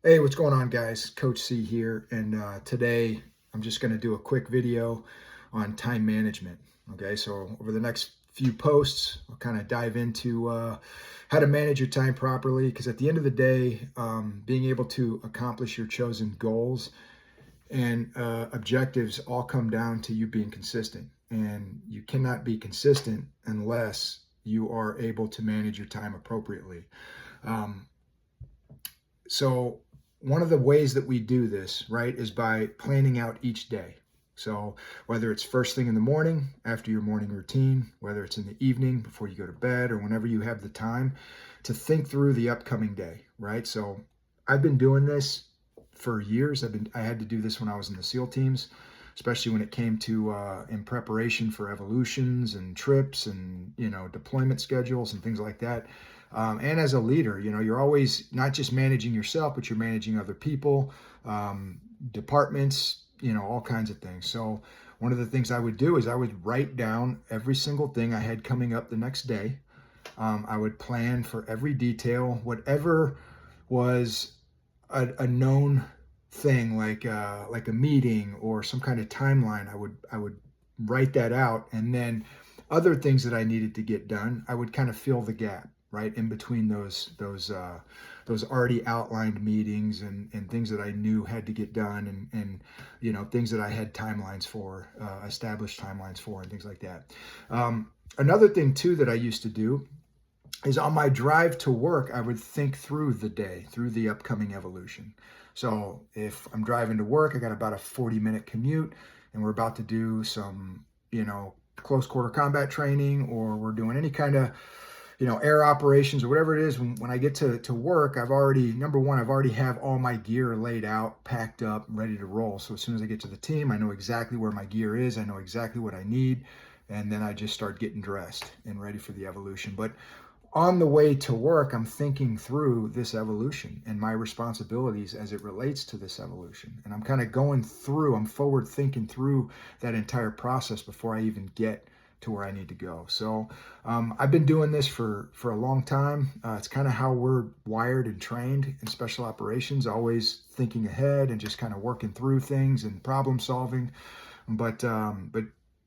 Hey, what's going on, guys? Coach C here, and today I'm just going to do a quick video on time management. Okay, so over the next few posts, I'll kind of dive into how to manage your time properly, because at the end of the day, being able to accomplish your chosen goals and objectives all come down to you being consistent. And you cannot be consistent unless you are able to manage your time appropriately. Um, so one of the ways that we do this, right, is by planning out each day. So whether it's first thing in the morning after your morning routine, whether it's in the evening before you go to bed, or whenever you have the time to think through the upcoming day, right? So I've been doing this for years. I had to do this when I was in the SEAL teams, especially when it came to in preparation for evolutions and trips and deployment schedules and things like that. And as a leader, you're always not just managing yourself, but you're managing other people, departments, all kinds of things. So one of the things I would do is I would write down every single thing I had coming up the next day. I would plan for every detail, whatever was a known thing, like a meeting or some kind of timeline. I would write that out, and then other things that I needed to get done, I would kind of fill the gap right in between those already outlined meetings and things that I knew had to get done, and things that I had timelines for, established timelines for, and things like that. Another thing too that I used to do is on my drive to work, I would think through the day, through the upcoming evolution. So if I'm driving to work, I got about a 40-minute commute, and we're about to do some, close quarter combat training, or we're doing any kind of, air operations or whatever it is. When I get to work, I've already, number one, I've already have all my gear laid out, packed up, ready to roll. So as soon as I get to the team, I know exactly where my gear is. I know exactly what I need. And then I just start getting dressed and ready for the evolution. But on the way to work, I'm thinking through this evolution and my responsibilities as it relates to this evolution. And I'm kind of I'm forward thinking through that entire process before I even get to where I need to go. So I've been doing this for a long time. It's kind of how we're wired and trained in special operations, always thinking ahead and just kind of working through things and problem solving. But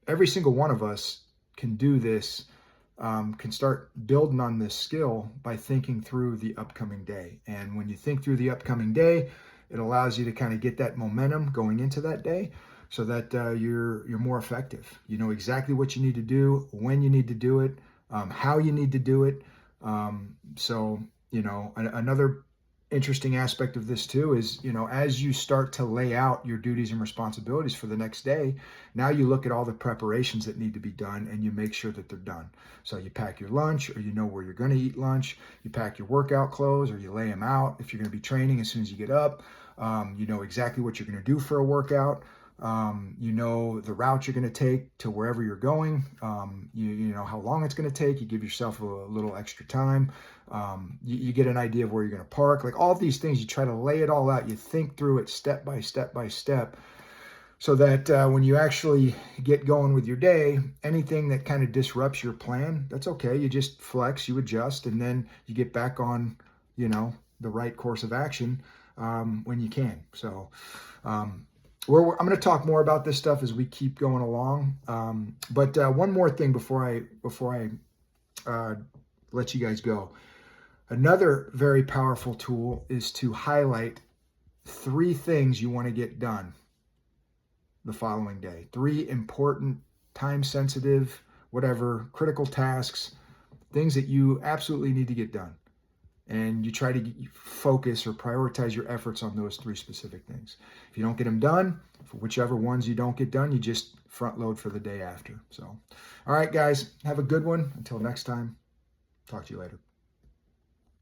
every single one of us can do this, can start building on this skill by thinking through the upcoming day. And when you think through the upcoming day, it allows you to kind of get that momentum going into that day, so that you're more effective. You know exactly what you need to do, when you need to do it, how you need to do it. Another interesting aspect of this too is, as you start to lay out your duties and responsibilities for the next day, now you look at all the preparations that need to be done and you make sure that they're done. So you pack your lunch, or you know where you're going to eat lunch. You pack your workout clothes, or you lay them out if you're going to be training as soon as you get up. You know exactly what you're going to do for a workout. You know the route you're going to take to wherever you're going. You know how long it's going to take. You give yourself a little extra time. You get an idea of where you're going to park. Like all of these things, you try to lay it all out. You think through it step by step by step, so that when you actually get going with your day, anything that kind of disrupts your plan, that's okay. You just flex, you adjust, and then you get back on, the right course of action when you can. So I'm going to talk more about this stuff as we keep going along. But one more thing before I let you guys go. Another very powerful tool is to highlight 3 things you want to get done the following day. 3 important, time-sensitive, whatever, critical tasks, things that you absolutely need to get done. And you try to focus or prioritize your efforts on those 3 specific things. If you don't get them done, for whichever ones you don't get done, you just front load for the day after. So, all right, guys, have a good one. Until next time, talk to you later.